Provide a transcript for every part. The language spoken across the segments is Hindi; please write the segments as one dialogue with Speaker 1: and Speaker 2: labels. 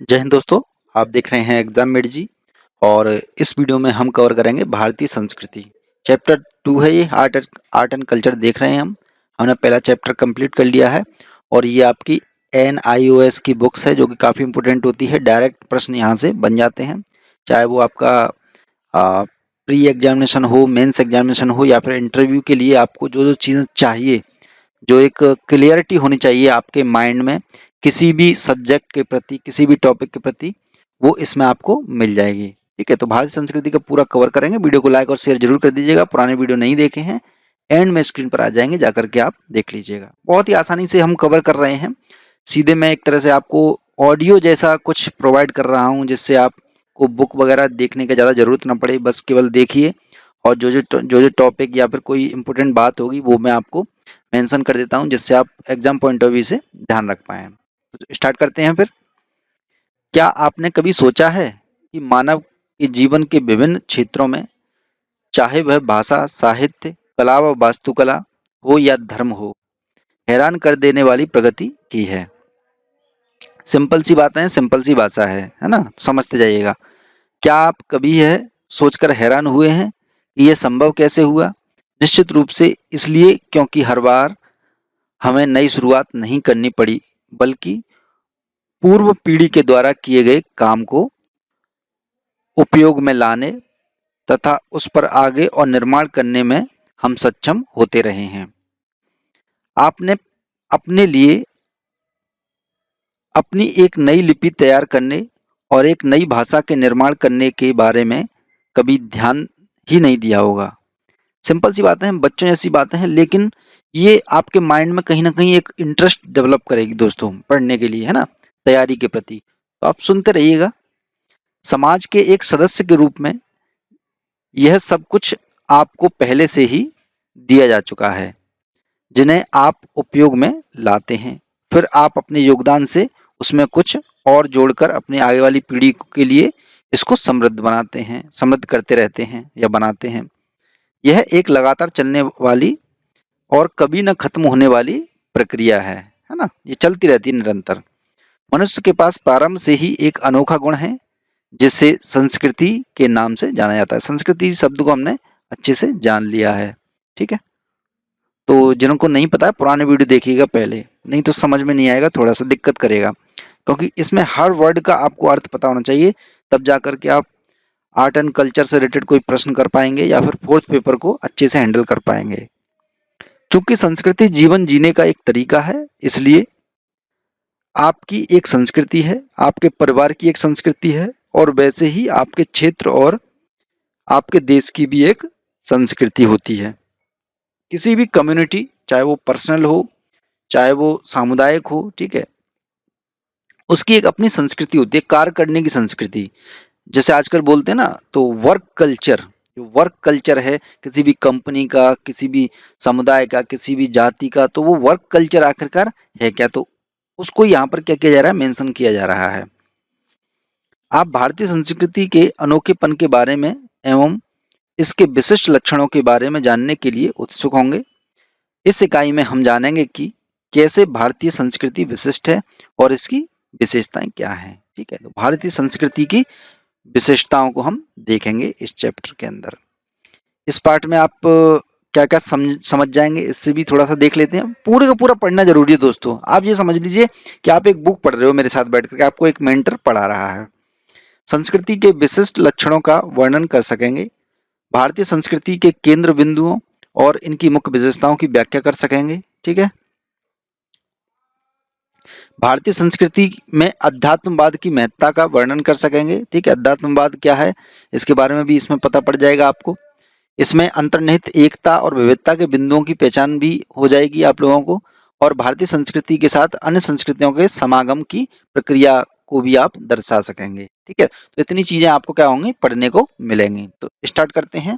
Speaker 1: जय हिंद दोस्तों। आप देख रहे हैं एग्जाम मेट जी। और इस वीडियो में हम कवर करेंगे भारतीय संस्कृति। चैप्टर 2 है ये। आर्ट एंड कल्चर देख रहे हैं हम। हमने पहला चैप्टर कंप्लीट कर लिया है और ये आपकी NIOS की बुक्स है जो कि काफ़ी इंपॉर्टेंट होती है। डायरेक्ट प्रश्न यहाँ से बन जाते हैं, चाहे वो आपका प्री एग्जामिनेशन हो, मेंस एग्जामिनेशन हो या फिर इंटरव्यू के लिए आपको जो जो चीज़ें चाहिए, जो एक क्लियरिटी होनी चाहिए आपके माइंड में किसी भी सब्जेक्ट के प्रति, किसी भी टॉपिक के प्रति, वो इसमें आपको मिल जाएगी। ठीक है, तो भारतीय संस्कृति का पूरा कवर करेंगे। वीडियो को लाइक और शेयर जरूर कर दीजिएगा। पुराने वीडियो नहीं देखे हैं, एंड में स्क्रीन पर आ जाएंगे, जाकर के आप देख लीजिएगा। बहुत ही आसानी से हम कवर कर रहे हैं। सीधे मैं एक तरह से आपको ऑडियो जैसा कुछ प्रोवाइड कर रहा हूँ, जिससे आपको बुक वगैरह देखने की ज़्यादा जरूरत ना पड़े। बस केवल देखिए और जो जो टॉपिक या फिर कोई इंपॉर्टेंट बात होगी वो मैं आपको मेंशन कर देता हूं, जिससे आप एग्जाम पॉइंट ऑफ व्यू से ध्यान रख पाएं। तो स्टार्ट करते हैं फिर। क्या आपने कभी सोचा है कि मानव के जीवन के विभिन्न क्षेत्रों में, चाहे वह भाषा, साहित्य, कला व वास्तुकला हो या धर्म हो, हैरान कर देने वाली प्रगति की है? सिंपल सी बातें हैं, सिंपल सी भाषा है ना, समझते जाइएगा। क्या आप कभी यह सोचकर हैरान हुए हैं कि यह संभव कैसे हुआ? निश्चित रूप से इसलिए क्योंकि हर बार हमें नई शुरुआत नहीं करनी पड़ी, बल्कि पूर्व पीढ़ी के द्वारा किए गए काम को उपयोग में लाने तथा उस पर आगे और निर्माण करने में हम सक्षम होते रहे हैं। आपने अपने लिए अपनी एक नई लिपि तैयार करने और एक नई भाषा के निर्माण करने के बारे में कभी ध्यान ही नहीं दिया होगा। सिंपल सी बातें हैं, बच्चों जैसी बातें हैं, लेकिन ये आपके माइंड में कहीं ना कहीं एक इंटरेस्ट डेवलप करेगी दोस्तों, पढ़ने के लिए, है ना, तैयारी के प्रति। तो आप सुनते रहिएगा। समाज के एक सदस्य के रूप में यह सब कुछ आपको पहले से ही दिया जा चुका है, जिन्हें आप उपयोग में लाते हैं। फिर आप अपने योगदान से उसमें कुछ और जोड़कर अपनी आगे वाली पीढ़ी के लिए इसको समृद्ध बनाते हैं, समृद्ध करते रहते हैं या बनाते हैं। यह एक लगातार चलने वाली और कभी न खत्म होने वाली प्रक्रिया है ना। ये चलती रहती है निरंतर। मनुष्य के पास प्रारंभ से ही एक अनोखा गुण है, जिसे संस्कृति के नाम से जाना जाता है। संस्कृति शब्द को हमने अच्छे से जान लिया है। ठीक है, तो जिनको नहीं पता है पुराने वीडियो देखिएगा पहले, नहीं तो समझ में नहीं आएगा, थोड़ा सा दिक्कत करेगा, क्योंकि इसमें हर वर्ड का आपको अर्थ पता होना चाहिए, तब जाकर के आप आर्ट एंड कल्चर से रिलेटेड कोई प्रश्न कर पाएंगे या फिर फोर्थ पेपर को अच्छे से हैंडल कर पाएंगे। चूंकि संस्कृति जीवन जीने का एक तरीका है, इसलिए आपकी एक संस्कृति है, आपके परिवार की एक संस्कृति है, और वैसे ही आपके क्षेत्र और आपके देश की भी एक संस्कृति होती है। किसी भी कम्युनिटी, चाहे वो पर्सनल हो, चाहे वो सामुदायिक हो, ठीक है, उसकी एक अपनी संस्कृति होती है, कार्य करने की संस्कृति। जैसे आजकल बोलते हैं ना, तो वर्क कल्चर, जो वर्क कल्चर है किसी भी कंपनी का, किसी भी समुदाय का, किसी भी जाति का, तो वो वर्क कल्चर आखिरकार है क्या? तो उसको यहाँ पर क्या किया जा रहा है, मेंशन किया जा रहा है। आप भारतीय संस्कृति के अनोखेपन के बारे में एवं इसके विशिष्ट लक्षणों के बारे में जानने के लिए उत्सुक होंगे। इस इकाई में हम जानेंगे कि कैसे भारतीय संस्कृति विशिष्ट है और इसकी विशेषताएं क्या हैं। ठीक है, तो भारतीय संस्कृति की विशेषताओं को हम देखेंगे इस चैप्टर के अंदर। इस पार्ट में आप क्या क्या समझ जाएंगे, इससे भी थोड़ा सा देख लेते हैं। पूरे का पूरा पढ़ना जरूरी है दोस्तों। आप ये समझ लीजिए कि आप एक बुक पढ़ रहे हो मेरे साथ बैठ करके, आपको एक मेंटर पढ़ा रहा है। संस्कृति के विशिष्ट लक्षणों का वर्णन कर सकेंगे, भारतीय संस्कृति के केंद्र बिंदुओं और इनकी मुख्य विशेषताओं की व्याख्या कर सकेंगे। ठीक है, भारतीय संस्कृति में अध्यात्मवाद की महत्ता का वर्णन कर सकेंगे। ठीक है, अध्यात्मवाद क्या है इसके बारे में भी इसमें पता पड़ जाएगा आपको। इसमें अंतर्निहित एकता और विविधता के बिंदुओं की पहचान भी हो जाएगी आप लोगों को, और भारतीय संस्कृति के साथ अन्य संस्कृतियों के समागम की प्रक्रिया को भी आप दर्शा सकेंगे। ठीक है, तो इतनी चीजें आपको क्या होंगी, पढ़ने को मिलेंगी। तो स्टार्ट करते हैं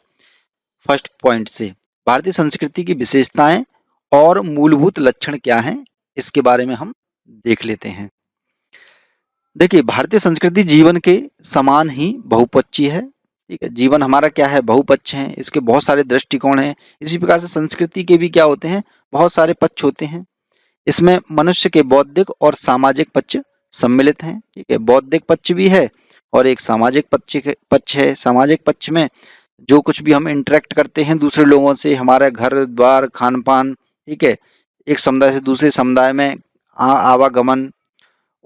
Speaker 1: फर्स्ट पॉइंट से। भारतीय संस्कृति की विशेषताएं और मूलभूत लक्षण क्या हैं, इसके बारे में हम देख लेते हैं। देखिए, भारतीय संस्कृति जीवन के समान ही बहुपक्षीय है। ठीक है, जीवन हमारा क्या है, बहुपक्ष है, इसके बहुत सारे दृष्टिकोण हैं। इसी प्रकार से संस्कृति के भी क्या होते हैं, बहुत सारे पक्ष होते हैं। इसमें मनुष्य के बौद्धिक और सामाजिक पक्ष सम्मिलित हैं, ठीक है। बौद्धिक पक्ष भी है और एक सामाजिक पक्ष है। सामाजिक पक्ष में जो कुछ भी हम इंटरेक्ट करते हैं दूसरे लोगों से, हमारा घर द्वार, खान पान, ठीक है, एक समुदाय से दूसरे समुदाय में आवागमन,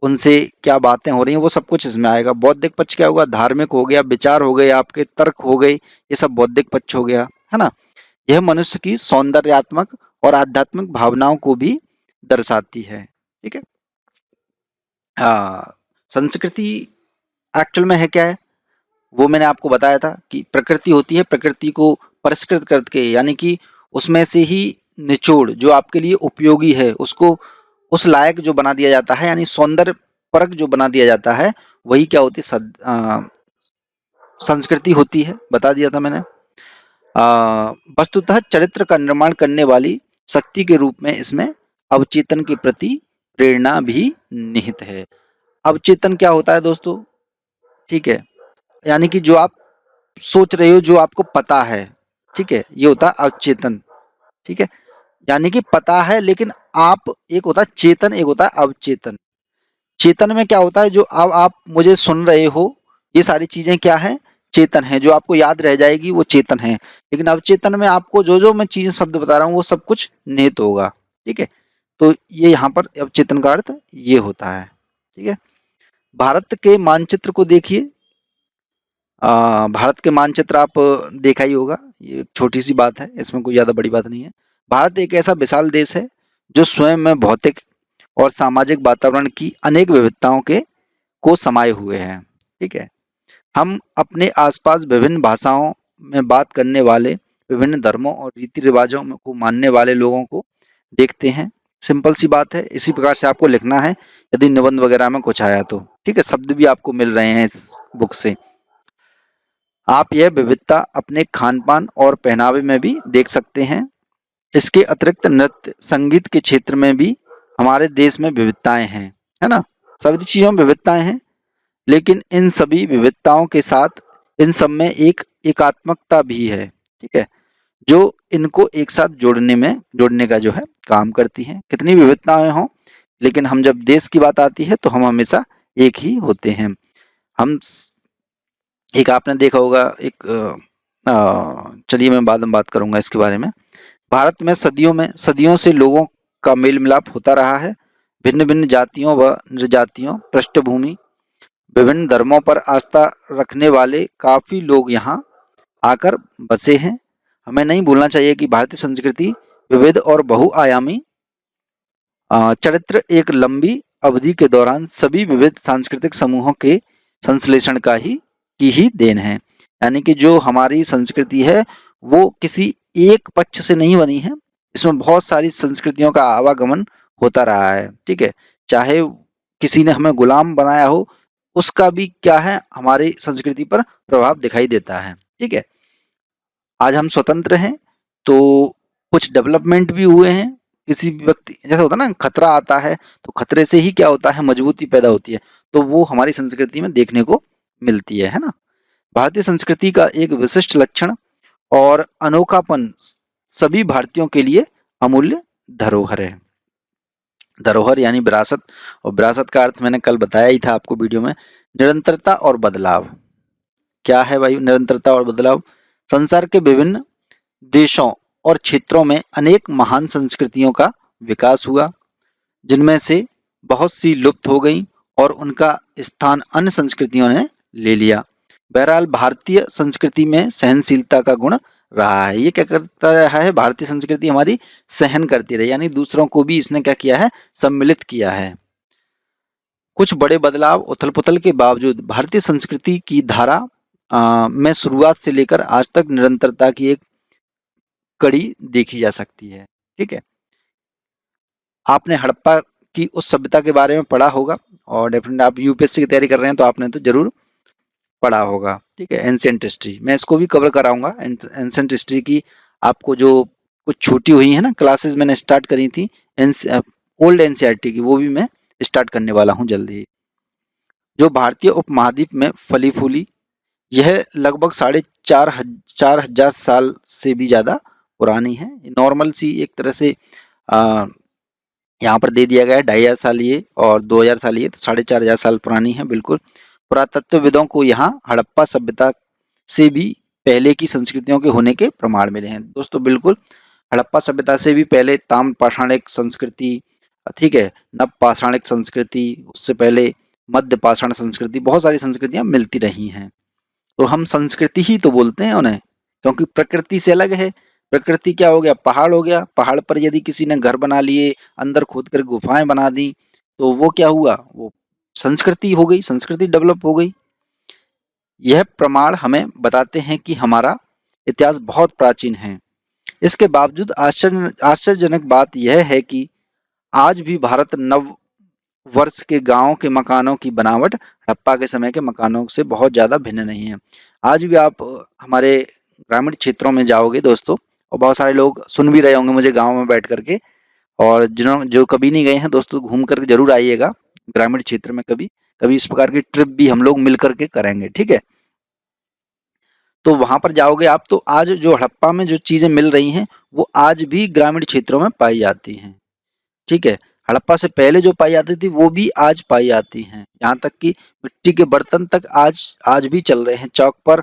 Speaker 1: उनसे क्या बातें हो रही हैं, वो सब कुछ इसमें आएगा। बौद्धिक पक्ष क्या होगा? धार्मिक हो गया, विचार हो गए, आपके तर्क हो गए, ये सब बौद्धिक पक्ष हो गया, है ना। यह मनुष्य की सौंदर्यात्मक और आध्यात्मिक भावनाओं को भी दर्शाती है, ठीक है। संस्कृति एक्चुअल में है क्या है, वो मैंने आपको बताया था कि प्रकृति होती है, प्रकृति को परिष्कृत करके, यानी कि उसमें से ही निचोड़ जो आपके लिए उपयोगी है उसको उस लायक जो बना दिया जाता है, यानी सौंदर्य परक जो बना दिया जाता है, वही क्या होती है? संस्कृति होती है, बता दिया था मैंने। वस्तुतः चरित्र का निर्माण करने वाली शक्ति के रूप में इसमें अवचेतन के प्रति प्रेरणा भी निहित है। अवचेतन क्या होता है दोस्तों? ठीक है, यानी कि जो आप सोच रहे हो, जो आपको पता है, ठीक है, ये होता है अवचेतन, ठीक है। यानी कि पता है लेकिन आप, एक होता है चेतन, एक होता है अवचेतन। चेतन में क्या होता है? जो अब आप मुझे सुन रहे हो, ये सारी चीजें क्या है? चेतन है, जो आपको याद रह जाएगी वो चेतन है। लेकिन अवचेतन में आपको जो जो मैं चीजें शब्द बता रहा हूँ वो सब कुछ निहित होगा, ठीक है। तो ये यहाँ पर अवचेतन का अर्थ ये होता है, ठीक है। भारत के मानचित्र को देखिए। भारत के मानचित्र आप देखा ही होगा, ये छोटी सी बात है, इसमें कोई ज्यादा बड़ी बात नहीं है। भारत एक ऐसा विशाल देश है जो स्वयं में भौतिक और सामाजिक वातावरण की अनेक विविधताओं के को समाये हुए हैं, ठीक है। हम अपने आसपास विभिन्न भाषाओं में बात करने वाले, विभिन्न धर्मों और रीति रिवाजों को मानने वाले लोगों को देखते हैं। सिंपल सी बात है, इसी प्रकार से आपको लिखना है यदि निबंध वगैरह में कुछ आया तो, ठीक है। शब्द भी आपको मिल रहे हैं इस बुक से। आप यह विविधता अपने खान पान और पहनावे में भी देख सकते हैं। इसके अतिरिक्त नृत्य संगीत के क्षेत्र में भी हमारे देश में विविधताएं हैं, है ना। सभी चीजों में विविधताएं हैं, लेकिन इन सभी विविधताओं के साथ इन सब में एक एकात्मकता भी है, ठीक है, जो इनको एक साथ जोड़ने का जो है काम करती है। कितनी विविधताएं हों, लेकिन हम जब देश की बात आती है तो हम हमेशा एक ही होते हैं। हम एक आपने देखा होगा एक चलिए मैं बाद में बात करूंगा इसके बारे में। भारत में सदियों से लोगों का मेल मिलाप होता रहा है। भिन्न भिन्न जातियों व नृजातियों, पृष्ठभूमि, विभिन्न धर्मों पर आस्था रखने वाले काफी लोग यहाँ आकर बसे हैं। हमें नहीं भूलना चाहिए कि भारतीय संस्कृति विविध और बहुआयामी चरित्र एक लंबी अवधि के दौरान सभी विविध सांस्कृतिक समूहों के संश्लेषण की ही देन है। यानी कि जो हमारी संस्कृति है वो किसी एक पक्ष से नहीं बनी है, इसमें बहुत सारी संस्कृतियों का आवागमन होता रहा है, ठीक है। चाहे किसी ने हमें गुलाम बनाया हो, उसका भी क्या है, हमारी संस्कृति पर प्रभाव दिखाई देता है, ठीक है। आज हम स्वतंत्र हैं तो कुछ डेवलपमेंट भी हुए हैं। किसी भी व्यक्ति, जैसा होता है ना, खतरा आता है तो खतरे से ही क्या होता है, मजबूती पैदा होती है, तो वो हमारी संस्कृति में देखने को मिलती है ना। भारतीय संस्कृति का एक विशिष्ट लक्षण और अनोखापन सभी भारतीयों के लिए अमूल्य धरोहर है। धरोहर यानी विरासत, और विरासत का अर्थ मैंने कल बताया ही था आपको वीडियो में, निरंतरता और बदलाव। क्या है भाई निरंतरता और बदलाव? संसार के विभिन्न देशों और क्षेत्रों में अनेक महान संस्कृतियों का विकास हुआ, जिनमें से बहुत सी लुप्त हो गईं और उनका स्थान अन्य संस्कृतियों ने ले लिया। बहरहाल भारतीय संस्कृति में सहनशीलता का गुण रहा है। ये क्या करता रहा है? भारतीय संस्कृति हमारी सहन करती रही, यानी दूसरों को भी इसने क्या किया है, सम्मिलित किया है। कुछ बड़े बदलाव उथल पुथल के बावजूद भारतीय संस्कृति की धारा में शुरुआत से लेकर आज तक निरंतरता की एक कड़ी देखी जा सकती है, ठीक है। आपने हड़प्पा की उस सभ्यता के बारे में पढ़ा होगा, और डेफिनेटली आप यूपीएससी की तैयारी कर रहे हैं तो आपने तो जरूर पढ़ा होगा, ठीक है। एंशिएंट हिस्ट्री मैं इसको भी कवर कराऊंगा। एंशिएंट हिस्ट्री की आपको जो कुछ छूटी हुई है ना क्लासेस, मैंने स्टार्ट करी थी ओल्ड एनसीईआरटी की, वो भी मैं स्टार्ट करने वाला हूँ जल्दी ही। जो भारतीय उपमहाद्वीप में फली फूली, यह लगभग 4,500 साल से भी ज्यादा पुरानी है। नॉर्मल सी एक तरह से यहाँ पर दे दिया गया है 2500 साल ये और 2000 साल ये, तो 4500 साल पुरानी है बिल्कुल। पुरातत्वविदों को यहाँ हड़प्पा सभ्यता से भी पहले की संस्कृतियों के होने के प्रमाण मिले हैं। दोस्तों बिल्कुल हड़प्पा सभ्यता से भी पहले ताम्र पाषाणिक संस्कृति, ठीक है, नव पाषाणिक संस्कृति, उससे पहले मध्य पाषाण संस्कृति, बहुत सारी संस्कृतियां मिलती रही हैं। तो हम संस्कृति ही तो बोलते हैं उन्हें, क्योंकि प्रकृति से अलग है। प्रकृति क्या हो गया, पहाड़ हो गया, पहाड़ पर यदि किसी ने घर बना लिए, अंदर खोद कर गुफाएं बना दी, तो वो क्या हुआ, वो संस्कृति हो गई, संस्कृति डेवलप हो गई। यह प्रमाण हमें बताते हैं कि हमारा इतिहास बहुत प्राचीन है। इसके बावजूद आश्चर्यजनक बात यह है कि आज भी भारत नव वर्ष के गांव के मकानों की बनावट हड़प्पा के समय के मकानों से बहुत ज्यादा भिन्न नहीं है। आज भी आप हमारे ग्रामीण क्षेत्रों में जाओगे दोस्तों, और बहुत सारे लोग सुन भी रहे होंगे मुझे गांव में बैठ करके, और जो कभी नहीं गए हैं दोस्तों, घूम कर जरूर आइएगा ग्रामीण क्षेत्र में। कभी कभी इस प्रकार की ट्रिप भी हम लोग मिल करके करेंगे, ठीक है। तो वहां पर जाओगे आप, तो आज जो हड़प्पा में जो चीजें मिल रही हैं वो आज भी ग्रामीण क्षेत्रों में पाई जाती हैं, ठीक है। हड़प्पा से पहले जो पाई जाती थी वो भी आज पाई जाती हैं, यहाँ तक कि मिट्टी के बर्तन तक आज आज भी चल रहे हैं। चौक पर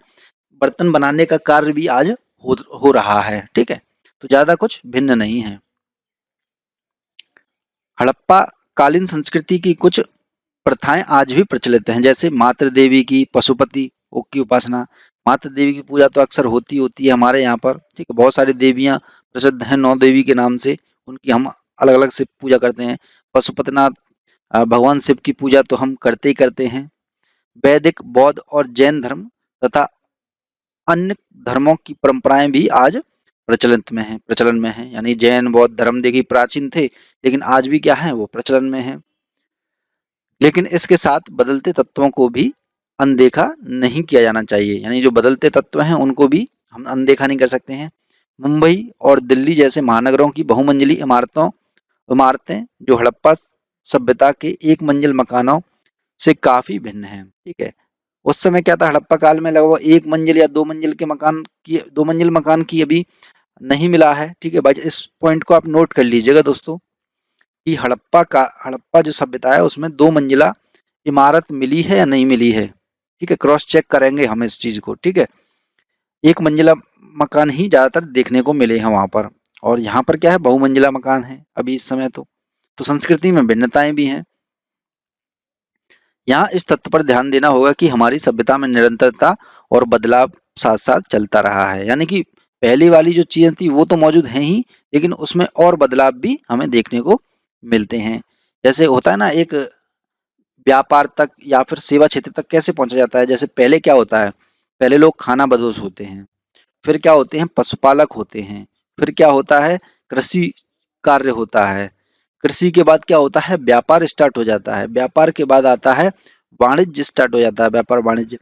Speaker 1: बर्तन बनाने का कार्य भी आज हो रहा है, ठीक है। तो ज्यादा कुछ भिन्न नहीं है। हड़प्पा कालीन संस्कृति की कुछ प्रथाएं आज भी प्रचलित हैं, जैसे मातृ देवी की, पशुपति की उपासना। मातृ देवी की पूजा तो अक्सर होती है हमारे यहाँ पर, ठीक है। बहुत सारी देवियां प्रसिद्ध हैं 9 देवी के नाम से, उनकी हम अलग अलग से पूजा करते हैं। पशुपतिनाथ भगवान शिव की पूजा तो हम करते ही करते हैं। वैदिक, बौद्ध और जैन धर्म तथा अन्य धर्मों की परंपराएं भी आज प्रचलन में है। यानी जैन बौद्ध धर्म देखिए प्राचीन थे, लेकिन आज भी क्या है, वो प्रचलन में है। लेकिन इसके साथ बदलते तत्वों को भी अनदेखा नहीं किया जाना चाहिए। यानी जो बदलते तत्व हैं उनको भी हम अनदेखा नहीं कर सकते हैं। मुंबई और दिल्ली जैसे महानगरों की बहुमंजिली इमारतें जो हड़प्पा सभ्यता के एक मंजिल मकानों से काफी भिन्न हैं, ठीक है। उस समय क्या था, हड़प्पा काल में लगभग एक मंजिल या दो मंजिल मकान की अभी नहीं मिला है, ठीक है भाई। इस पॉइंट को आप नोट कर लीजिएगा दोस्तों, कि हड़प्पा जो सभ्यता है उसमें 2 मंजिला इमारत मिली है या नहीं मिली है, ठीक है। क्रॉस चेक करेंगे हम इस चीज को, ठीक है। एक मंजिला मकान ही ज्यादातर देखने को मिले हैं वहां पर, और यहाँ पर क्या है, बहुमंजिला मकान है अभी इस समय। तो संस्कृति में भिन्नताएं भी हैं। यहाँ इस तथ्य पर ध्यान देना होगा कि हमारी सभ्यता में निरंतरता और बदलाव साथ साथ चलता रहा है। यानी कि पहली वाली जो चीजें थी वो तो मौजूद हैं ही, लेकिन उसमें और बदलाव भी हमें देखने को मिलते हैं। जैसे होता है ना, एक व्यापार तक या फिर सेवा क्षेत्र तक कैसे पहुंचा जाता है। जैसे पहले क्या होता है, पहले लोग खाना बदोश होते हैं, फिर क्या होते हैं, पशुपालक होते हैं, फिर क्या होता है, कृषि कार्य होता है, कृषि के बाद क्या होता है, व्यापार स्टार्ट हो जाता है, व्यापार के बाद आता है वाणिज्य स्टार्ट हो जाता है, व्यापार वाणिज्य,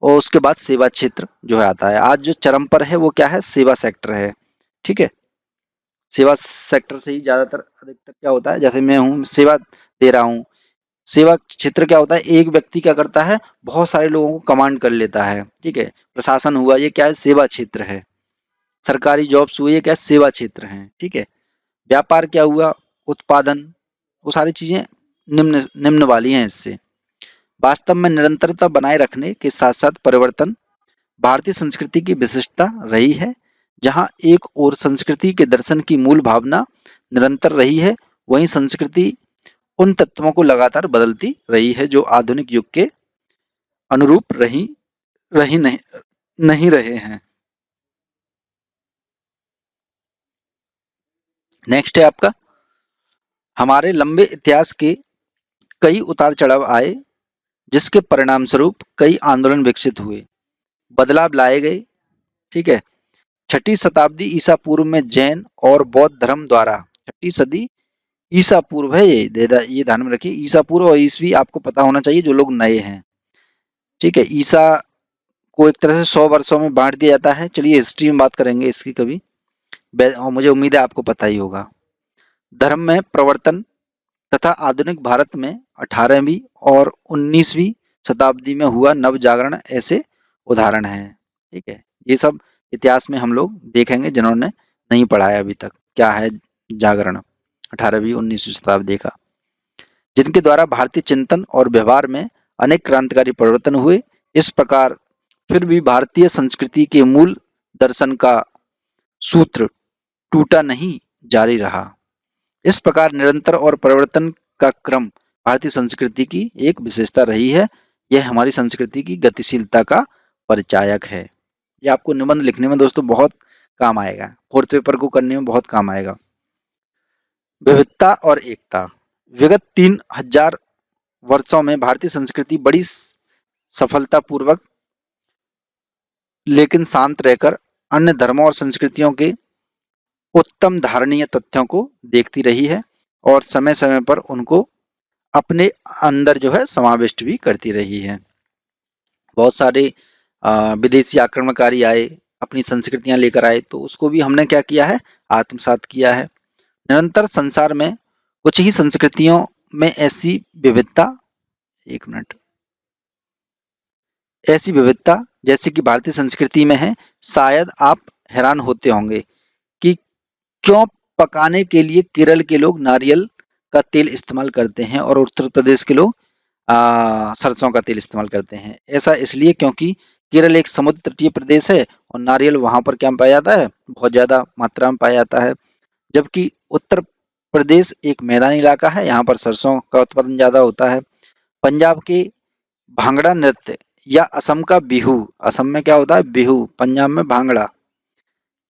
Speaker 1: और उसके बाद सेवा क्षेत्र जो है आता है। आज जो चरम पर है वो क्या है, सेवा सेक्टर है, ठीक है। सेवा सेक्टर से ही ज्यादातर अधिकतर क्या होता है, जैसे मैं हूँ सेवा दे रहा हूँ। सेवा क्षेत्र क्या होता है, एक व्यक्ति क्या करता है, बहुत सारे लोगों को कमांड कर लेता है, ठीक है। प्रशासन हुआ, ये क्या है, सेवा क्षेत्र है। सरकारी जॉब्स हुई, ये क्या है, सेवा क्षेत्र है, ठीक है। व्यापार क्या हुआ, उत्पादन, वो सारी चीजें निम्न निम्न वाली हैं इससे। वास्तव में निरंतरता बनाए रखने के साथ साथ परिवर्तन भारतीय संस्कृति की विशिष्टता रही है। जहाँ एक और संस्कृति के दर्शन की मूल भावना निरंतर रही है, वहीं संस्कृति उन तत्वों को लगातार बदलती रही है जो आधुनिक युग के अनुरूप रही नहीं रहे हैं। नेक्स्ट है आपका, हमारे लंबे इतिहास के कई उतार चढ़ाव आए, जिसके परिणाम स्वरूप कई आंदोलन विकसित हुए, बदलाव लाए गए, ठीक है। 6ठी शताब्दी ईसा पूर्व में जैन और बौद्ध धर्म द्वारा, 6ठी सदी ईसा पूर्व है, ये ध्यान में रखिए, ईसा पूर्व और ईसवी आपको पता होना चाहिए जो लोग नए हैं, ठीक है। ईसा को एक तरह से 100 वर्षों में बांट दिया जाता है। चलिए हिस्ट्री में बात करेंगे इसकी कभी, और मुझे उम्मीद है आपको पता ही होगा। धर्म में प्रवर्तन तथा आधुनिक भारत में 18वीं और 19वीं शताब्दी में हुआ नव जागरण ऐसे उदाहरण हैं, ठीक है। ये सब इतिहास में हम लोग देखेंगे जिन्होंने नहीं पढ़ा है अभी तक, क्या है जागरण। 18वीं 19वीं शताब्दी का, जिनके द्वारा भारतीय चिंतन और व्यवहार में अनेक क्रांतिकारी परिवर्तन हुए। इस प्रकार फिर भी भारतीय संस्कृति के मूल दर्शन का सूत्र टूटा नहीं, जारी रहा। इस प्रकार निरंतर और परिवर्तन का क्रम भारतीय संस्कृति की एक विशेषता रही है। यह हमारी संस्कृति की गतिशीलता का परिचायक है। ये आपको निबंध लिखने में दोस्तों बहुत काम आएगा, फोर्थ पेपर को करने में बहुत काम आएगा। विविधता और एकता। विगत 3000 वर्षों में भारतीय संस्कृति बड़ी सफलतापूर्वक लेकिन शांत रहकर अन्य धर्मों और संस्कृतियों के उत्तम धारणीय तथ्यों को देखती रही है और समय समय पर उनको अपने अंदर जो है समाविष्ट भी करती रही है। बहुत सारे विदेशी आक्रमणकारी आए, अपनी संस्कृतियां लेकर आए, तो उसको भी हमने क्या किया है, आत्मसात किया है। निरंतर संसार में कुछ ही संस्कृतियों में ऐसी विविधता, एक मिनट, ऐसी विविधता जैसे कि भारतीय संस्कृति में है। शायद आप हैरान होते होंगे कि क्यों पकाने के लिए केरल के लोग नारियल का तेल इस्तेमाल करते हैं और उत्तर प्रदेश के लोग सरसों का तेल इस्तेमाल करते हैं। ऐसा इसलिए क्योंकि केरल एक समुद्र तटीय प्रदेश है और नारियल वहां पर क्या पाया जाता है, बहुत ज्यादा मात्रा में पाया जाता है, जबकि उत्तर प्रदेश एक मैदानी इलाका है, यहाँ पर सरसों का उत्पादन ज्यादा होता है। पंजाब के भांगड़ा नृत्य या असम का बिहू, असम में क्या होता है, बिहू, पंजाब में भांगड़ा,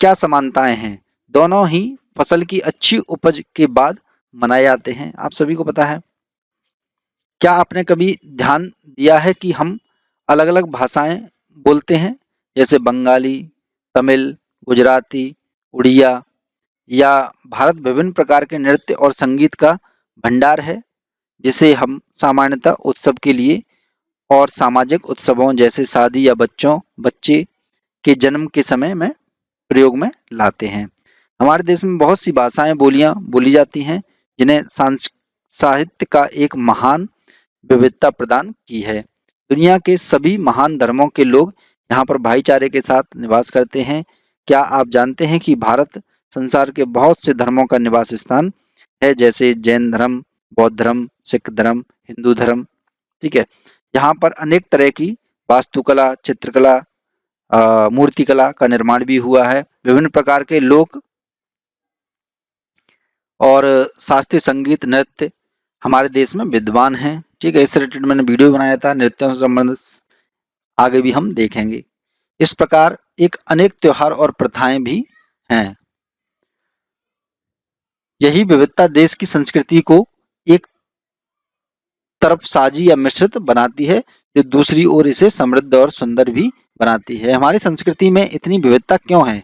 Speaker 1: क्या समानताएं हैं? दोनों ही फसल की अच्छी उपज के बाद मनाए जाते हैं, आप सभी को पता है। क्या आपने कभी ध्यान दिया है कि हम अलग अलग भाषाएं बोलते हैं, जैसे बंगाली, तमिल, गुजराती, उड़िया, या भारत विभिन्न प्रकार के नृत्य और संगीत का भंडार है, जिसे हम सामान्यतः उत्सव के लिए और सामाजिक उत्सवों जैसे शादी या बच्चे के जन्म के समय में प्रयोग में लाते हैं। हमारे देश में बहुत सी भाषाएं बोलियां बोली जाती हैं, जिन्हें साहित्य का एक महान विविधता प्रदान की है। दुनिया के सभी महान धर्मों के लोग यहाँ पर भाईचारे के साथ निवास करते हैं। क्या आप जानते हैं कि भारत संसार के बहुत से धर्मों का निवास स्थान है, जैसे जैन धर्म, बौद्ध धर्म, सिख धर्म, हिंदू धर्म, ठीक है। यहाँ पर अनेक तरह की वास्तुकला, चित्रकला, मूर्तिकला का निर्माण भी हुआ है। विभिन्न प्रकार के लोक और शास्त्रीय संगीत, नृत्य हमारे देश में विद्वान हैं, ठीक है। इससे रिलेटेड मैंने वीडियो बनाया था, नृत्यों से संबंधित, आगे भी हम देखेंगे। इस प्रकार एक अनेक त्योहार और प्रथाएं भी हैं। यही विविधता देश की संस्कृति को एक तरफ साजी या मिश्रित बनाती है, जो दूसरी ओर इसे समृद्ध और सुंदर भी बनाती है। हमारी संस्कृति में इतनी विविधता क्यों है?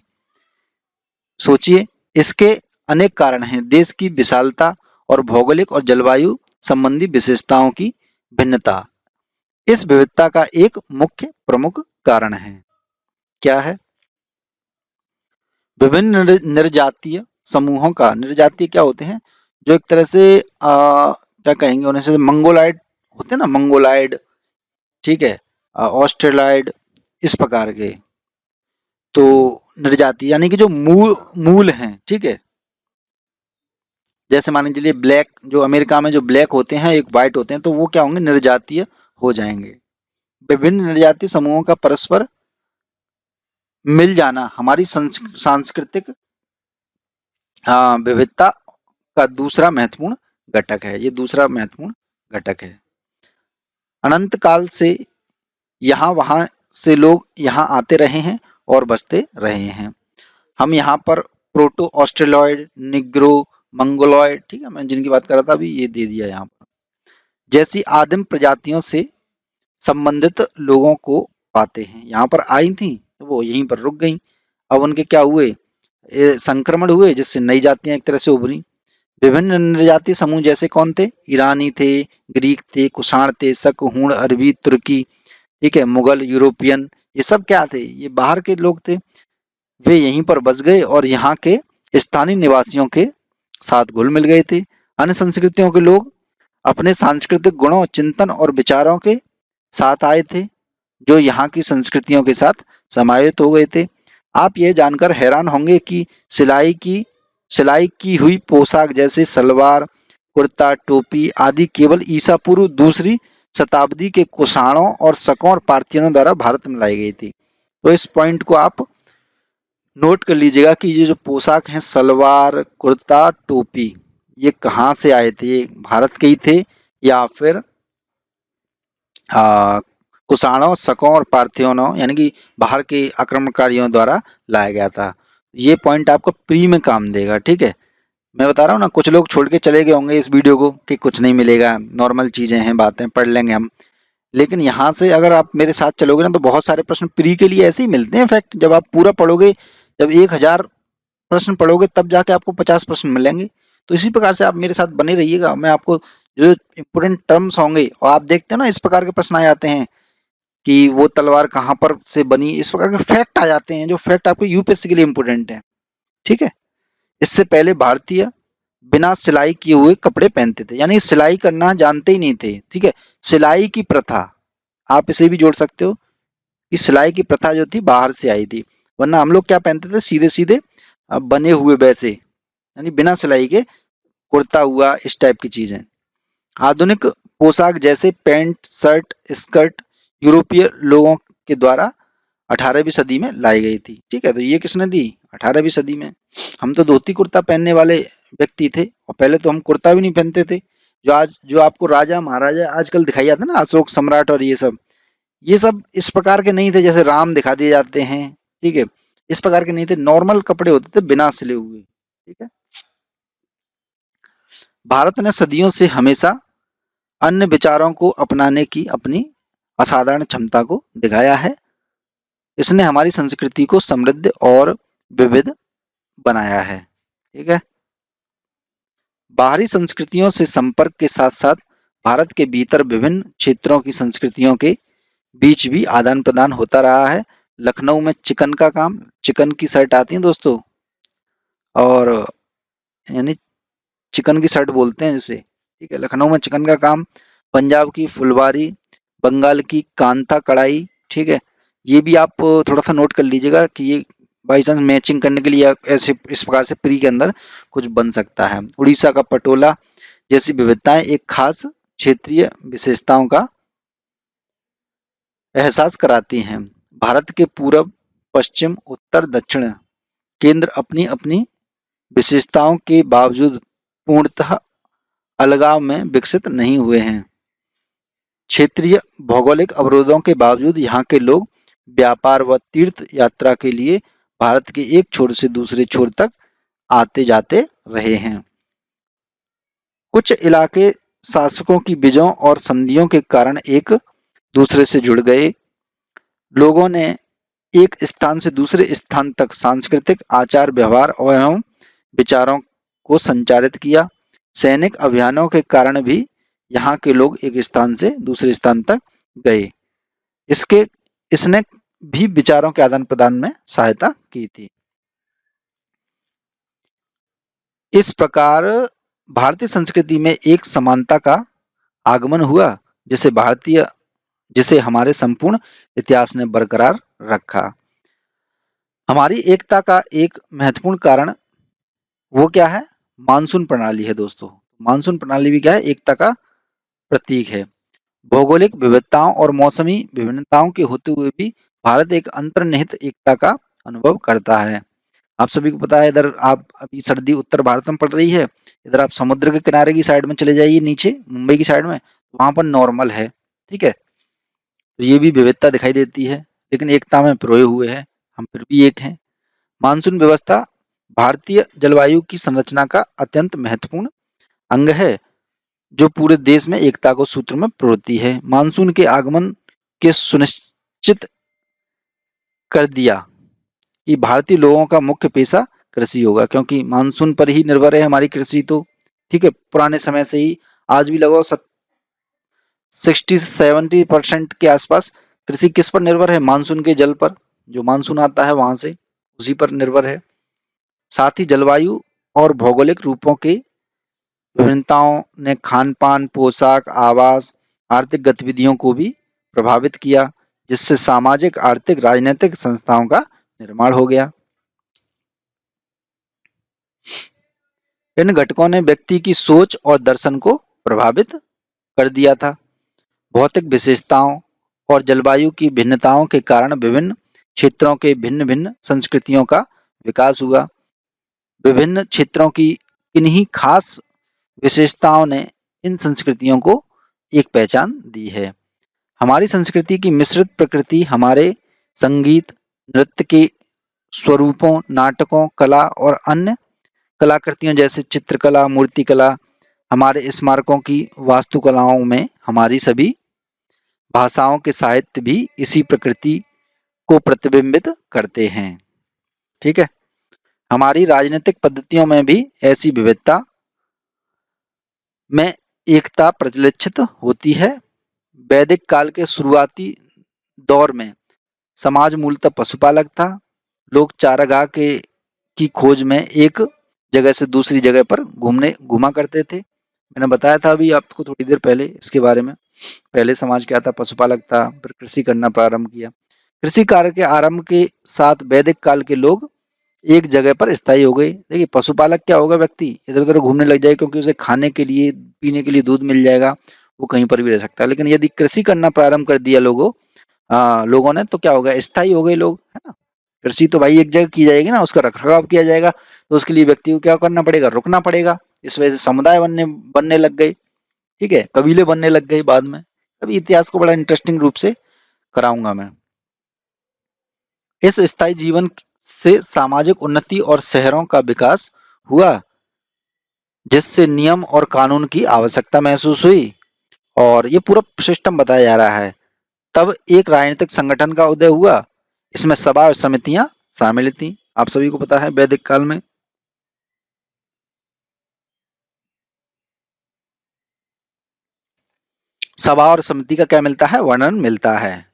Speaker 1: सोचिए, इसके अनेक कारण हैं। देश की विशालता और भौगोलिक और जलवायु संबंधी विशेषताओं की भिन्नता इस विविधता का एक मुख्य प्रमुख कारण है। क्या है? विभिन्न निर्जातीय समूहों का, निर्जातीय क्या होते हैं, जो एक तरह से क्या कहेंगे उन्हें, से मंगोलाइड होते हैं ना, मंगोलाइड, ठीक है, ऑस्ट्रेलाइड, इस प्रकार के। तो निर्जातीय यानी कि जो मूल हैं, ठीक है। जैसे मान लीजिए ब्लैक, जो अमेरिका में जो ब्लैक होते हैं एक व्हाइट होते हैं, तो वो क्या होंगे, निर्जातीय हो जाएंगे। विभिन्न निर्जातीय समूहों का परस्पर मिल जाना हमारी सांस्कृतिक विविधता का दूसरा महत्वपूर्ण घटक है। ये दूसरा महत्वपूर्ण घटक है। अनंत काल से यहाँ वहां से लोग यहाँ आते रहे हैं और बसते रहे हैं। हम यहाँ पर प्रोटो ऑस्ट्रेलॉइड, निग्रो, मंगोलॉइड, ठीक है, मैं जिनकी बात कर रहा था अभी ये दे दिया यहाँ पर, जैसी आदिम प्रजातियों से संबंधित लोगों को पाते हैं। यहाँ पर आई थी तो वो यहीं पर रुक गई। अब उनके क्या हुए, संक्रमण हुए, जिससे नई जातियां एक तरह से उभरी। विभिन्न निर्जातीय समूह जैसे कौन थे, ईरानी थे, ग्रीक थे, कुषाण थे, शक, हूण, अरबी, तुर्की, ठीक है, मुगल, यूरोपियन, ये सब क्या थे, ये बाहर के लोग थे। वे यहीं पर बस गए और यहाँ के स्थानीय निवासियों के साथ घुल मिल गए थे। अन्य संस्कृतियों के लोग अपने सांस्कृतिक गुणों, चिंतन और विचारों के साथ आए थे, जो यहाँ की संस्कृतियों के साथ समाहित हो गए थे। आप यह जानकर हैरान होंगे कि सिलाई की सिलाई की हुई पोशाक जैसे सलवार, कुर्ता, टोपी आदि केवल ईसा पूर्व दूसरी शताब्दी के कुषाणों और शकों और पार्थियनों द्वारा भारत में लाई गई थी। तो इस पॉइंट को आप नोट कर लीजिएगा कि ये जो पोशाक हैं सलवार, कुर्ता, टोपी, ये कहाँ से आए थे? ये भारत के ही थे या फिर आ, कुषाणों, शकों और पार्थियनों यानी कि बाहर के आक्रमणकारियों द्वारा लाया गया था। ये पॉइंट आपको प्री में काम देगा, ठीक है। मैं बता रहा हूँ ना, कुछ लोग छोड़ के चले गए होंगे इस वीडियो को कि कुछ नहीं मिलेगा, नॉर्मल चीजें हैं, बातें पढ़ लेंगे हम। लेकिन यहाँ से अगर आप मेरे साथ चलोगे ना तो बहुत सारे प्रश्न प्री के लिए ऐसे ही मिलते हैं। फैक्ट जब आप पूरा पढ़ोगे, जब 1000 प्रश्न पढ़ोगे तब जाके आपको 50 प्रश्न मिलेंगे। तो इसी प्रकार से आप मेरे साथ बने रहिएगा। मैं आपको जो इम्पोर्टेंट टर्म्स होंगे, और आप देखते हैं ना इस प्रकार के प्रश्न आ जाते हैं कि वो तलवार कहाँ पर से बनी, इस प्रकार के फैक्ट आ जाते हैं जो फैक्ट आपको यूपीएससी के लिए इम्पोर्टेंट है, ठीक है। इससे पहले भारतीय बिना सिलाई किए हुए कपड़े पहनते थे, यानी सिलाई करना जानते ही नहीं थे, ठीक है। सिलाई की प्रथा, आप इसे भी जोड़ सकते हो कि सिलाई की प्रथा जो थी बाहर से आई थी, वरना हम लोग क्या पहनते थे, सीधे सीधे बने हुए वैसे, यानी बिना सिलाई के कुर्ता हुआ, इस टाइप की चीजें। आधुनिक पोशाक जैसे पैंट, शर्ट, स्कर्ट यूरोपीय लोगों के द्वारा 18वीं सदी में लाई गई थी, ठीक है। तो ये किसने दी? 18वीं सदी में। हम तो धोती कुर्ता पहनने वाले व्यक्ति थे, और पहले तो हम कुर्ता भी नहीं पहनते थे। जो आपको राजा महाराजा आजकल दिखाई जाते हैं ना, अशोक सम्राट और ये सब इस प्रकार के नहीं थे जैसे राम दिखा दिए जाते हैं, ठीक है। इस प्रकार के नहीं थे, नॉर्मल कपड़े होते थे बिना सिले हुए, ठीक है। भारत ने सदियों से हमेशा अन्य विचारों को अपनाने की अपनी असाधारण क्षमता को दिखाया है। इसने हमारी संस्कृति को समृद्ध और विविध बनाया है, ठीक है। बाहरी संस्कृतियों से संपर्क के साथ साथ भारत के भीतर विभिन्न क्षेत्रों की संस्कृतियों के बीच भी आदान प्रदान होता रहा है। लखनऊ में चिकन का काम, चिकन की शर्ट आती है दोस्तों, और यानी चिकन की शर्ट बोलते हैं जिसे, ठीक है। लखनऊ में चिकन का काम, पंजाब की फुलवारी, बंगाल की कांता कढ़ाई, ठीक है। ये भी आप थोड़ा सा नोट कर लीजिएगा कि ये बाई चांस मैचिंग करने के लिए ऐसे इस प्रकार से प्री के अंदर कुछ बन सकता है। उड़ीसा का पटोला जैसी विविधताएं एक खास क्षेत्रीय विशेषताओं का एहसास कराती हैं। भारत के पूरब, पश्चिम, उत्तर, दक्षिण केंद्र अपनी अपनी विशेषताओं के बावजूद पूर्णतः अलगाव में विकसित नहीं हुए हैं। क्षेत्रीय भौगोलिक अवरोधों के बावजूद यहाँ के लोग व्यापार व तीर्थ यात्रा के लिए भारत के एक छोर से दूसरे छोर तक आते जाते रहे हैं। कुछ इलाके शासकों की विजयों और संधियों के कारण एक दूसरे से जुड़ गए। लोगों ने एक स्थान से दूसरे स्थान तक सांस्कृतिक आचार व्यवहार एवं विचारों को संचारित किया। सैनिक अभियानों के कारण भी यहाँ के लोग एक स्थान से दूसरे स्थान तक गए। इसके इसने भी विचारों के आदान प्रदान में सहायता की थी। इस प्रकार भारतीय संस्कृति में एक समानता का आगमन हुआ जिसे हमारे संपूर्ण इतिहास ने बरकरार रखा। हमारी एकता का एक महत्वपूर्ण कारण वो क्या है? मानसून प्रणाली है दोस्तों। मानसून प्रणाली भी क्या है? एकता का प्रतीक है। भौगोलिक विविधताओं और मौसमी विभिन्नताओं के होते हुए भी भारत एक अंतर्निहित एकता का अनुभव करता है। आप सभी को पता है, इधर आप अभी सर्दी उत्तर भारत में पड़ रही है, इधर आप समुद्र के किनारे की साइड में चले जाइए, नीचे मुंबई की साइड में, वहां पर नॉर्मल है, ठीक है। तो ये भी विविधता दिखाई देती है, लेकिन एकता में पिरोए हुए हैं, हम फिर भी एक हैं। मानसून व्यवस्था भारतीय जलवायु की संरचना का अत्यंत महत्वपूर्ण अंग है, जो पूरे देश में एकता को सूत्र में पिरोती है। मानसून के आगमन के सुनिश्चित कर दिया कि भारतीय लोगों का मुख्य पेशा कृषि होगा, क्योंकि मानसून पर ही निर्भर है हमारी कृषि तो, ठीक है। पुराने समय से ही, आज भी लगभग 60-70% के आसपास कृषि किस पर निर्भर है? मानसून के जल पर, जो मानसून आता है वहां से, उसी पर निर्भर है। साथ ही जलवायु और भौगोलिक रूपों के विभिन्नताओं ने खान-पान, पोशाक, आवास, आर्थिक गतिविधियों को भी प्रभावित किया, जिससे सामाजिक, आर्थिक, राजनीतिक संस्थाओं का निर्माण हो गया। इन घटकों ने व्यक्ति की सोच और दर्शन को प्रभावित कर दिया था। भौतिक विशेषताओं और जलवायु की भिन्नताओं के कारण विभिन्न क्षेत्रों के भिन्न-भिन्न संस्कृतियों का विकास हुआ। विभिन्न क्षेत्रों की इन्हीं खास विशेषताओं ने इन संस्कृतियों को एक पहचान दी है। हमारी संस्कृति की मिश्रित प्रकृति हमारे संगीत, नृत्य के स्वरूपों, नाटकों, कला और अन्य कलाकृतियों जैसे चित्रकला, मूर्तिकला, हमारे स्मारकों की वास्तुकलाओं में हमारी सभी भाषाओं के साहित्य भी इसी प्रकृति को प्रतिबिंबित करते हैं। ठीक है? हमारी राजनीतिक पद्धतियों में भी ऐसी विविधता में एकता प्रदर्शित होती है। वैदिक काल के शुरुआती दौर में समाज मूलतः पशुपालक था। लोग चारागाह के की खोज में एक जगह से दूसरी जगह पर घूमा करते थे। मैंने बताया था अभी आपको थोड़ी देर पहले इसके बारे में। पहले समाज क्या था? पशुपालक था, फिर कृषि करना प्रारंभ किया। कृषि कार्य के आरंभ के साथ वैदिक काल के लोग एक जगह पर स्थायी हो गए। देखिए पशुपालक क्या होगा? व्यक्ति इधर-उधर घूमने लग जाए क्योंकि उसे खाने के लिए, पीने के लिए दूध मिल जाएगा, वो कहीं पर भी रह सकता है। लेकिन यदि कृषि करना प्रारंभ कर दिया लोगों ने तो क्या होगा? स्थायी हो गए लोग, है ना? कृषि तो भाई एक जगह की जाएगी ना, उसका रख-रखाव किया जाएगा, तो उसके लिए व्यक्ति को क्या करना पड़ेगा? रुकना पड़ेगा। इस वजह से समुदाय बनने बनने लग गए, ठीक है? कबीले बनने लग गए बाद में। अभी इतिहास को बड़ा इंटरेस्टिंग रूप से कराऊँगा मैं। इस स्थायी जीवन से सामाजिक उन्नति और शहरों का विकास हुआ, जिससे नियम और कानून की आवश्यकता महसूस हुई और ये पूरा सिस्टम बताया जा रहा है। तब एक राजनीतिक संगठन का उदय हुआ, इसमें सभा और समितियां शामिल थीं। आप सभी को पता है वैदिक काल में सभा और समिति का क्या मिलता है? वर्णन मिलता है।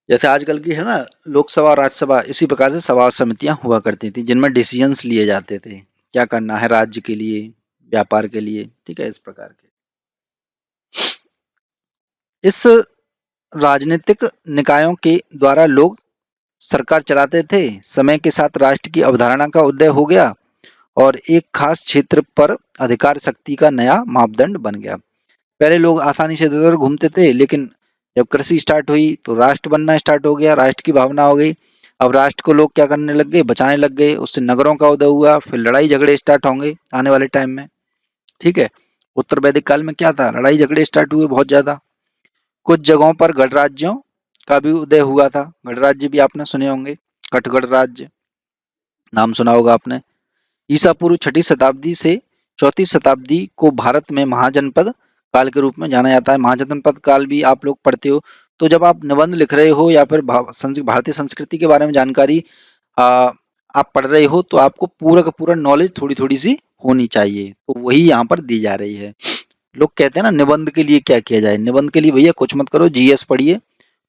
Speaker 1: जैसे आजकल की है ना लोकसभा और राज्यसभा, इसी प्रकार से सभा और समितियां हुआ करती थी जिनमें डिसीजंस लिए जाते थे, क्या करना है राज्य के लिए, व्यापार के लिए, ठीक है? इस प्रकार के इस राजनीतिक निकायों के द्वारा लोग सरकार चलाते थे। समय के साथ राष्ट्र की अवधारणा का उदय हो गया और एक खास क्षेत्र पर अधिकार शक्ति का नया मापदंड बन गया। पहले लोग आसानी से इधर-उधर घूमते थे, लेकिन जब कृषि स्टार्ट हुई तो राष्ट्र बनना स्टार्ट हो गया, राष्ट्र की भावना हो गई। अब राष्ट्र को लोग क्या करने लग गए? बचाने लग गए, उससे नगरों का उदय हुआ, फिर लड़ाई झगड़े स्टार्ट होंगे आने वाले टाइम में, ठीक है? उत्तर वैदिक काल में क्या था? लड़ाई झगड़े स्टार्ट हुए बहुत ज़्यादा। कुछ जगहों पर गणराज्यों का भी उदय हुआ था। गणराज्य भी आपने सुने होंगे, कठगढ़ राज्य नाम सुना होगा आपने। ईसा पूर्व छठी शताब्दी से चौथी शताब्दी को भारत में महाजनपद काल के रूप में जाना जाता है। महाजनपद काल भी आप लोग पढ़ते हो, तो जब आप निबंध लिख रहे हो या फिर भारतीय संस्कृति के बारे में जानकारी आ, आप पढ़ रहे हो तो आपको पूरा का पूरा नॉलेज थोड़ी थोड़ी सी होनी चाहिए, तो वही यहाँ पर दी जा रही है। लोग कहते हैं ना निबंध के लिए क्या किया जाए? निबंध के लिए भैया कुछ मत करो, जीएस पढ़िए,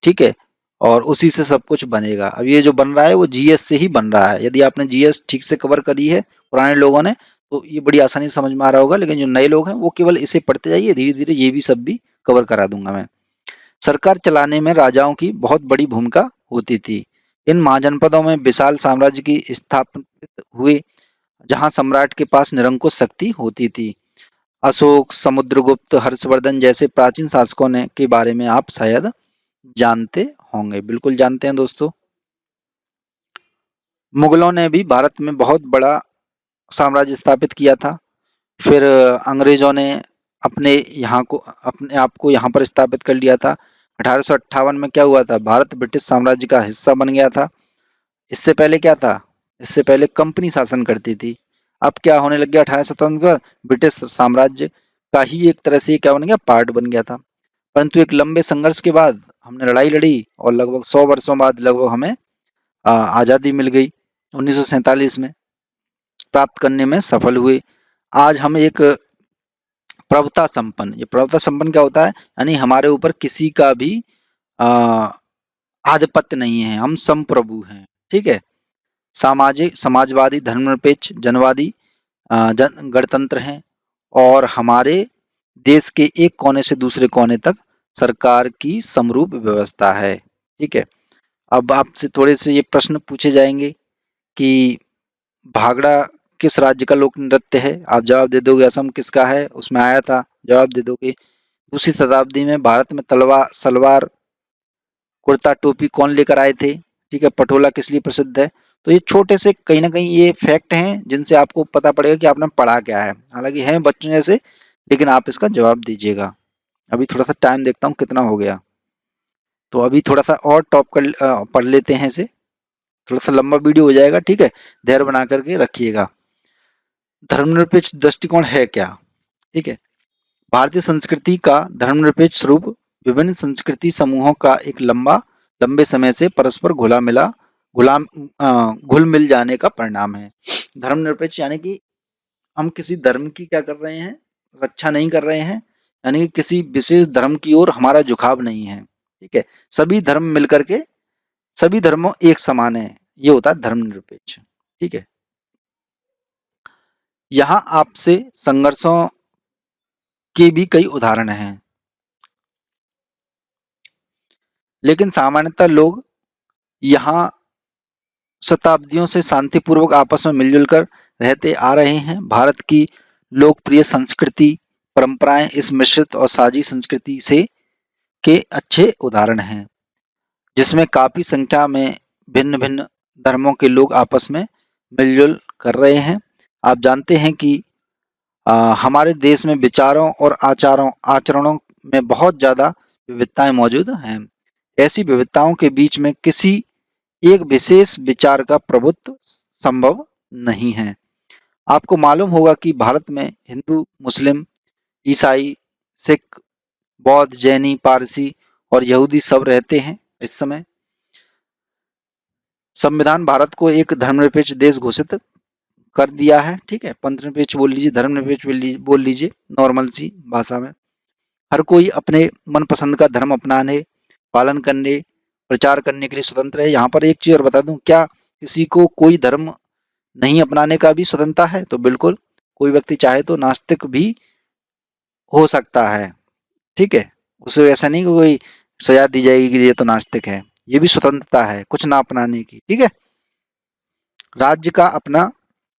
Speaker 1: ठीक है? और उसी से सब कुछ बनेगा। अब ये जो बन रहा है वो जीएस से ही बन रहा है। यदि आपने जीएस ठीक से कवर करी है पुराने लोगों ने, तो ये बड़ी आसानी से समझ में आ रहा होगा। लेकिन जो नए लोग हैं वो केवल इसे पढ़ते जाइए, धीरे-धीरे ये भी सब भी कवर करा दूँगा मैं। सरकार चलाने में राजाओं की बहुत बड़ी भूमिका होती थी। इन महाजनपदों में विशाल साम्राज्य की स्थापित हुए, जहाँ सम्राट के पास निरंकुश शक्ति होती थी। अशोक, समुद्रगुप्त, हर्षवर्धन जैसे प्राचीन शासकों ने के बारे में आप शायद जानते होंगे। बिल्कुल जानते हैं दोस्तों। मुगलों ने भी भारत में बहुत बड़ा साम्राज्य स्थापित किया था। फिर अंग्रेजों ने अपने आप को यहाँ पर स्थापित कर लिया था। 1858 में क्या हुआ था? भारत ब्रिटिश साम्राज्य का हिस्सा बन गया था। इससे पहले क्या था? इससे पहले कंपनी शासन करती थी। अब क्या होने लग गया? 1857 के बाद ब्रिटिश साम्राज्य का ही एक तरह से क्या बन गया? पार्ट बन गया था। परंतु एक लंबे संघर्ष के बाद हमने लड़ाई लड़ी और लगभग 100 वर्षों बाद लगभग हमें आज़ादी मिल गई। 1947 में प्राप्त करने में सफल हुए। आज हम एक प्रभुता संपन्न, ये प्रभुता संपन्न क्या होता है? यानी हमारे ऊपर किसी का भी अ, आधिपत्य नहीं है, हम संप्रभु हैं, ठीक है? सामाजिक समाजवादी, धर्मनिरपेक्ष, जनवादी गणतंत्र हैं और हमारे देश के एक कोने से दूसरे कोने तक सरकार की समरूप व्यवस्था है, ठीक है? अब आपसे थोड़े से ये प्रश्न पूछे जाएंगे कि भागड़ा किस राज्य का लोक नृत्य है? आप जवाब दे दोगे असम किसका है, उसमें आया था, जवाब दे दोगे। दूसरी शताब्दी में भारत में तलवार सलवार कुर्ता टोपी कौन लेकर आए थे? ठीक है, पटोला किस लिए प्रसिद्ध है? तो ये छोटे से कहीं ना कहीं ये फैक्ट हैं जिनसे आपको पता पड़ेगा कि आपने पढ़ा क्या है। हालांकि हैं बच्चों जैसे, लेकिन आप इसका जवाब दीजिएगा। अभी थोड़ा सा टाइम देखता हूँ कितना हो गया। तो अभी थोड़ा सा और पढ़ लेते हैं इसे। थोड़ा सा लंबा वीडियो हो जाएगा, ठीक है, धैर्य बना करके रखिएगा। धर्मनिरपेक्ष दृष्टिकोण है क्या? ठीक है, भारतीय संस्कृति का धर्मनिरपेक्ष स्वरूप विभिन्न संस्कृति समूहों का एक लंबे समय से परस्पर गुलाम घुल मिल जाने का परिणाम है। धर्मनिरपेक्ष यानी कि हम किसी धर्म की क्या कर रहे हैं, रक्षा नहीं कर रहे हैं, यानी कि किसी विशेष धर्म की ओर हमारा झुकाव नहीं है। ठीक है, सभी धर्म मिलकर के सभी धर्मों एक समान है, ये होता है धर्मनिरपेक्ष। ठीक है, यहाँ आपसे संघर्षों के भी कई उदाहरण हैं, लेकिन सामान्यतः लोग यहाँ शताब्दियों से शांतिपूर्वक आपस में मिलजुल कर रहते आ रहे हैं। भारत की लोकप्रिय संस्कृति परंपराएं इस मिश्रित और साझी संस्कृति से के अच्छे उदाहरण हैं, जिसमें काफी संख्या में भिन्न भिन्न धर्मों के लोग आपस में मिलजुल कर रहे हैं। आप जानते हैं कि हमारे देश में विचारों और आचरणों में बहुत ज़्यादा विविधताएं मौजूद हैं। ऐसी विविधताओं के बीच में किसी एक विशेष विचार का प्रभुत्व संभव नहीं है। आपको मालूम होगा कि भारत में हिंदू, मुस्लिम, ईसाई, सिख, बौद्ध, जैनी, पारसी और यहूदी सब रहते हैं। इस समय संविधान भारत को एक धर्मनिरपेक्ष देश घोषित कर दिया है। ठीक है, पंथनिरपेक्ष बोल लीजिए, धर्मनिरपेक्ष बोल लीजिए, नॉर्मल सी भाषा में। हर कोई अपने मनपसंद का धर्म अपनाने, पालन करने, प्रचार करने के लिए स्वतंत्र है। यहाँ पर एक चीज और बता दूं, क्या किसी को कोई धर्म नहीं अपनाने का भी स्वतंत्रता है? तो बिल्कुल, कोई व्यक्ति चाहे तो नास्तिक भी हो सकता है। ठीक है, उसे ऐसा नहीं कि कोई सजा दी जाएगी कि ये तो नास्तिक है। ये भी स्वतंत्रता है कुछ ना अपनाने की। ठीक है, राज्य का अपना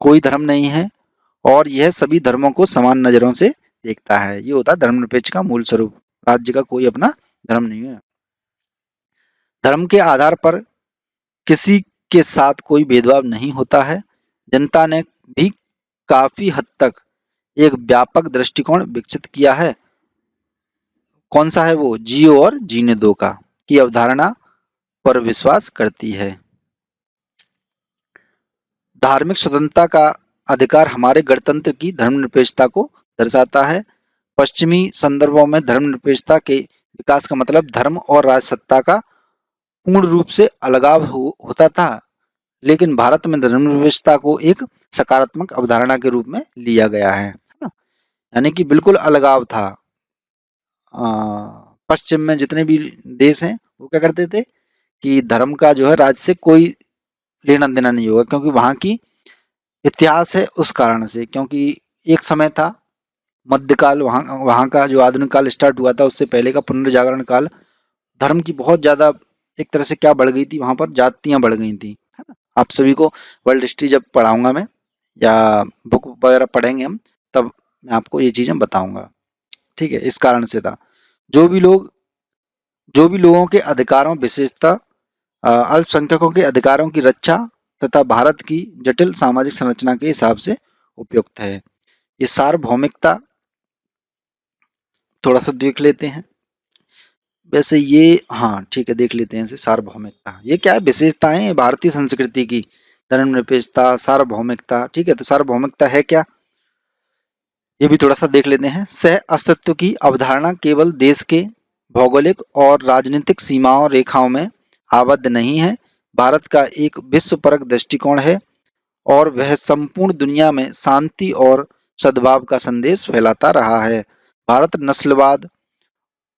Speaker 1: कोई धर्म नहीं है और यह सभी धर्मों को समान नजरों से देखता है। ये होता है धर्मनिरपेक्ष का मूल स्वरूप। राज्य का कोई अपना धर्म नहीं है। धर्म के आधार पर किसी के साथ कोई भेदभाव नहीं होता है। जनता ने भी काफी हद तक एक व्यापक दृष्टिकोण विकसित किया है। कौन सा है वो? जियो और जीने दो का की अवधारणा पर विश्वास करती है। धार्मिक स्वतंत्रता का अधिकार हमारे गणतंत्र की धर्मनिरपेक्षता को दर्शाता है। पश्चिमी संदर्भों में धर्मनिरपेक्षता के विकास का मतलब धर्म और राजसत्ता का पूर्ण रूप से अलगाव होता था, लेकिन भारत में धर्मनिरपेक्षता को एक सकारात्मक अवधारणा के रूप में लिया गया है ना? यानी कि बिल्कुल अलगाव था। पश्चिम में जितने भी देश हैं वो क्या करते थे कि धर्म का जो है राज्य से कोई लेना देना नहीं होगा, क्योंकि वहां की इतिहास है उस कारण से। क्योंकि एक समय था मध्यकाल, वहाँ वहाँ का जो आधुनिक काल स्टार्ट हुआ था उससे पहले का पुनर्जागरण काल, धर्म की बहुत ज्यादा एक तरह से क्या बढ़ गई थी, वहां पर जातियां बढ़ गई थी, है ना? आप सभी को वर्ल्ड हिस्ट्री जब पढ़ाऊंगा मैं या बुक वगैरह पढ़ेंगे हम, तब मैं आपको ये चीजें बताऊंगा। ठीक है, इस कारण से था। जो भी लोग जो भी लोगों के अधिकारों, विशेषता अल्पसंख्यकों के अधिकारों की रक्षा तथा भारत की जटिल सामाजिक संरचना के हिसाब से उपयुक्त है। ये सार्वभौमिकता थोड़ा सा देख लेते हैं। वैसे ये, हाँ ठीक है, देख लेते हैं इसे। सार्वभौमिकता ये क्या है? विशेषताएं हैं भारतीय संस्कृति की, धर्मनिरपेक्षता, सार्वभौमिकता। ठीक है, तो सार्वभौमिकता है क्या, ये भी थोड़ा सा देख लेते हैं। सह अस्तित्व की अवधारणा केवल देश के भौगोलिक और राजनीतिक सीमाओं रेखाओं में आबद्ध नहीं है। भारत का एक विश्वपरक दृष्टिकोण है और वह संपूर्ण दुनिया में शांति और सद्भाव का संदेश फैलाता रहा है। भारत नस्लवाद,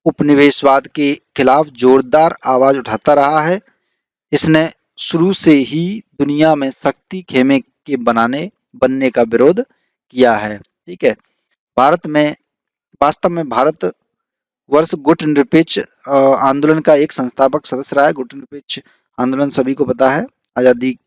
Speaker 1: उपनिवेशवाद के खिलाफ जोरदार आवाज उठाता रहा है। इसने शुरू से ही दुनिया में शक्ति खेमे के बनने का विरोध किया है। ठीक है, भारत में वास्तव में भारत वर्ष गुट निरपेक्ष आंदोलन का एक संस्थापक सदस्य रहा है। गुट निरपेक्ष आंदोलन सभी को पता है, आजादी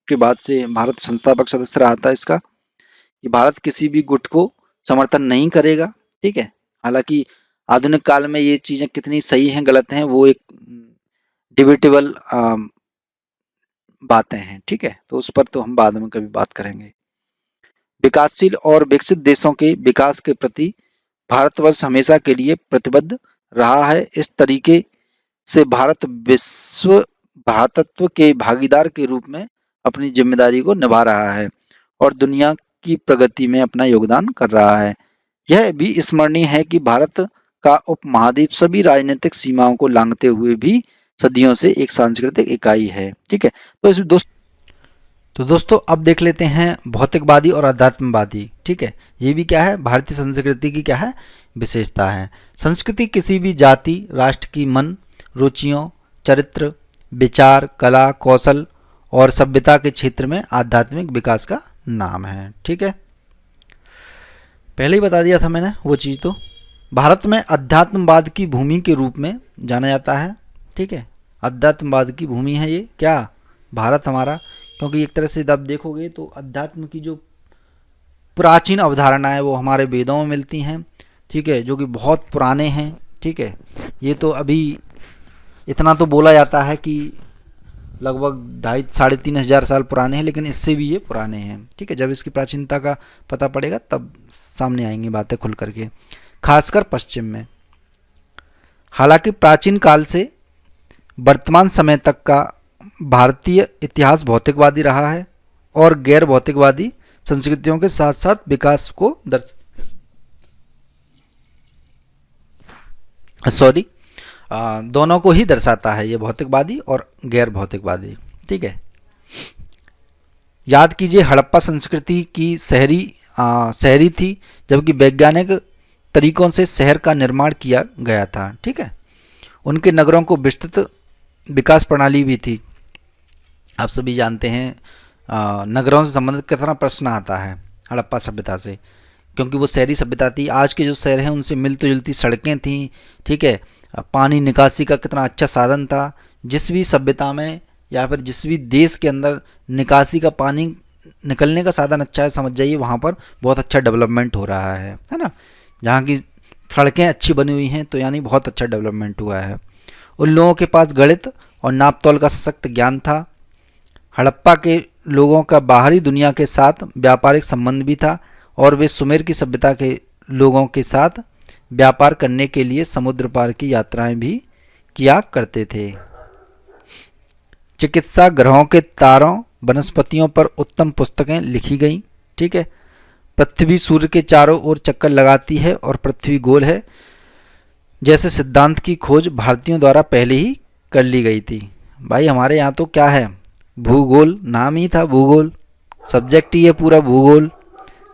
Speaker 1: के बाद से भारत संस्थापक सदस्य रहा था इसका, कि भारत किसी भी गुट को समर्थन नहीं करेगा। ठीक है, हालांकि आधुनिक काल में ये चीजें कितनी सही हैं गलत हैं वो एक डिबेटेबल बातें हैं। ठीक है, तो उस पर तो हम बाद में कभी बात करेंगे। विकासशील और विकसित देशों के विकास के प्रति भारतवर्ष हमेशा के लिए प्रतिबद्ध रहा है। इस तरीके से भारत विश्व भ्रातृत्व के भागीदार के रूप में अपनी जिम्मेदारी को निभा रहा है और दुनिया की प्रगति में अपना योगदान कर रहा है। यह भी स्मरणीय है कि भारत का उपमहाद्वीप सभी राजनीतिक सीमाओं को लांघते हुए भी सदियों से एक सांस्कृतिक इकाई है। ठीक है, तो इस दोस्तों अब देख लेते हैं भौतिकवादी और अध्यात्मवादी। ठीक है, ये भी क्या है, भारतीय संस्कृति की क्या है, विशेषता है। संस्कृति किसी भी जाति राष्ट्र की मन रुचियों, चरित्र, विचार, कला, कौशल और सभ्यता के क्षेत्र में आध्यात्मिक विकास का नाम है। ठीक है, पहले ही बता दिया था मैंने वो चीज़। तो भारत में अध्यात्मवाद की भूमि के रूप में जाना जाता है। ठीक है, अध्यात्मवाद की भूमि है ये क्या, भारत हमारा, क्योंकि एक तरह से जब देखोगे तो अध्यात्म की जो प्राचीन अवधारणा है वो हमारे वेदों में मिलती हैं। ठीक है, जो कि बहुत पुराने हैं। ठीक है, ये तो अभी इतना तो बोला जाता है कि लगभग 2,500-3,500 साल पुराने हैं, लेकिन इससे भी ये पुराने हैं। ठीक है, जब इसकी प्राचीनता का पता पड़ेगा तब सामने आएंगी बातें खुल करके, खासकर पश्चिम में। हालांकि प्राचीन काल से वर्तमान समय तक का भारतीय इतिहास भौतिकवादी रहा है और गैर भौतिकवादी संस्कृतियों के साथ साथ विकास को दोनों को ही दर्शाता है, ये भौतिकवादी और गैर भौतिकवादी। ठीक है, याद कीजिए हड़प्पा संस्कृति की शहरी थी, जबकि वैज्ञानिक तरीकों से शहर का निर्माण किया गया था। ठीक है, उनके नगरों को विस्तृत विकास प्रणाली भी थी। आप सभी जानते हैं नगरों से संबंधित कितना प्रश्न आता है हड़प्पा सभ्यता से, क्योंकि वो शहरी सभ्यता थी। आज के जो शहर हैं उनसे मिलती जुलती सड़कें थीं। ठीक है, पानी निकासी का कितना अच्छा साधन था। जिस भी सभ्यता में या फिर जिस भी देश के अंदर निकासी का पानी निकलने का साधन अच्छा है, समझ जाइए वहाँ पर बहुत अच्छा डेवलपमेंट हो रहा है ना। जहाँ की सड़कें अच्छी बनी हुई हैं तो यानी बहुत अच्छा डेवलपमेंट हुआ है। उन लोगों के पास गणित और नापतोल का सशक्त ज्ञान था। हड़प्पा के लोगों का बाहरी दुनिया के साथ व्यापारिक संबंध भी था और वे सुमेर की सभ्यता के लोगों के साथ व्यापार करने के लिए समुद्र पार की यात्राएं भी किया करते थे। चिकित्सा, ग्रहों के तारों, वनस्पतियों पर उत्तम पुस्तकें लिखी गईं। ठीक है, पृथ्वी सूर्य के चारों ओर चक्कर लगाती है और पृथ्वी गोल है जैसे सिद्धांत की खोज भारतीयों द्वारा पहले ही कर ली गई थी। भाई हमारे यहाँ तो क्या है, भूगोल नाम ही था, भूगोल सब्जेक्ट ही है पूरा भूगोल।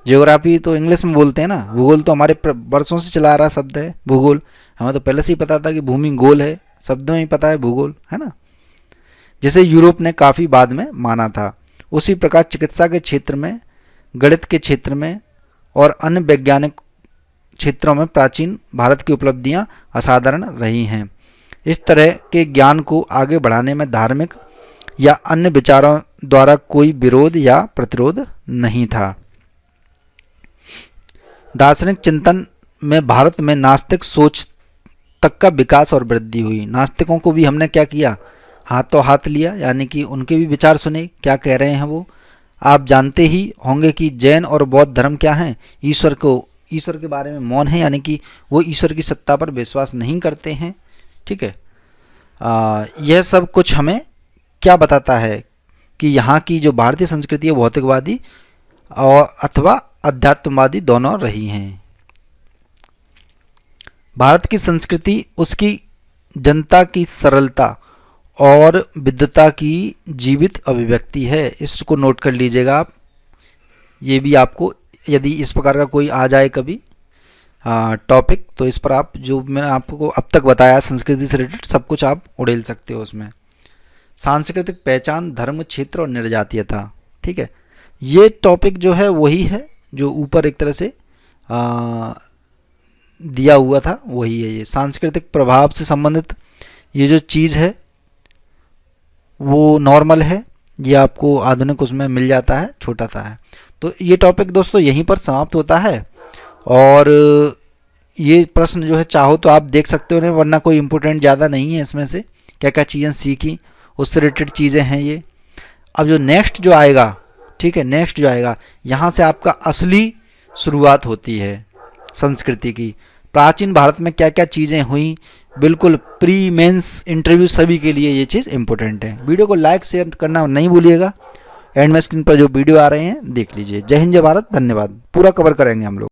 Speaker 1: ज्योग्राफी तो इंग्लिश में बोलते हैं ना, भूगोल तो हमारे वर्षों से चला आ रहा शब्द है भूगोल। हमें तो पहले से ही पता था कि भूमि गोल है, शब्दों में ही पता है भूगोल, है ना, जिसे यूरोप ने काफ़ी बाद में माना था। उसी प्रकार चिकित्सा के क्षेत्र में, गणित के क्षेत्र में और अन्य वैज्ञानिक क्षेत्रों में प्राचीन भारत की उपलब्धियां असाधारण रही हैं। इस तरह के ज्ञान को आगे बढ़ाने में धार्मिक या अन्य विचारों द्वारा कोई विरोध या प्रतिरोध नहीं था। दार्शनिक चिंतन में भारत में नास्तिक सोच तक का विकास और वृद्धि हुई। नास्तिकों को भी हमने क्या किया, हाथों हाथ लिया, यानी कि उनके भी विचार सुने, क्या कह रहे हैं वो। आप जानते ही होंगे कि जैन और बौद्ध धर्म क्या हैं, ईश्वर के बारे में मौन है, यानी कि वो ईश्वर की सत्ता पर विश्वास नहीं करते हैं। ठीक है, यह सब कुछ हमें क्या बताता है कि यहाँ की जो भारतीय संस्कृति है भौतिकवादी और अथवा अध्यात्मवादी दोनों रही हैं। भारत की संस्कृति उसकी जनता की सरलता और विद्वता की जीवित अभिव्यक्ति है। इसको नोट कर लीजिएगा आप। ये भी आपको यदि इस प्रकार का कोई आ जाए कभी टॉपिक, तो इस पर आप जो मैंने आपको अब तक बताया संस्कृति से रिलेटेड सब कुछ आप उड़ेल सकते हो उसमें। सांस्कृतिक पहचान, धर्म, क्षेत्र और निर्जातीयता। ठीक है, ये टॉपिक जो है वही है जो ऊपर एक तरह से दिया हुआ था, वही है ये। सांस्कृतिक प्रभाव से संबंधित ये जो चीज़ है वो नॉर्मल है, ये आपको आधुनिक उसमें मिल जाता है, छोटा सा है। तो ये टॉपिक दोस्तों यहीं पर समाप्त होता है। और ये प्रश्न जो है चाहो तो आप देख सकते हो ना, वरना कोई इम्पोर्टेंट ज़्यादा नहीं है इसमें से। क्या क्या चीज़ें सीखी उससे रिलेटेड चीज़ें हैं ये। अब जो नेक्स्ट जो आएगा, ठीक है, नेक्स्ट जो आएगा यहाँ से आपका असली शुरुआत होती है संस्कृति की। प्राचीन भारत में क्या क्या चीज़ें हुई, बिल्कुल प्री मेंस इंटरव्यू सभी के लिए ये चीज़ इंपॉर्टेंट है। वीडियो को लाइक शेयर करना नहीं भूलिएगा। एंड में स्क्रीन पर जो वीडियो आ रहे हैं देख लीजिए। जय हिंद जय भारत, धन्यवाद। पूरा कवर करेंगे हम लोग।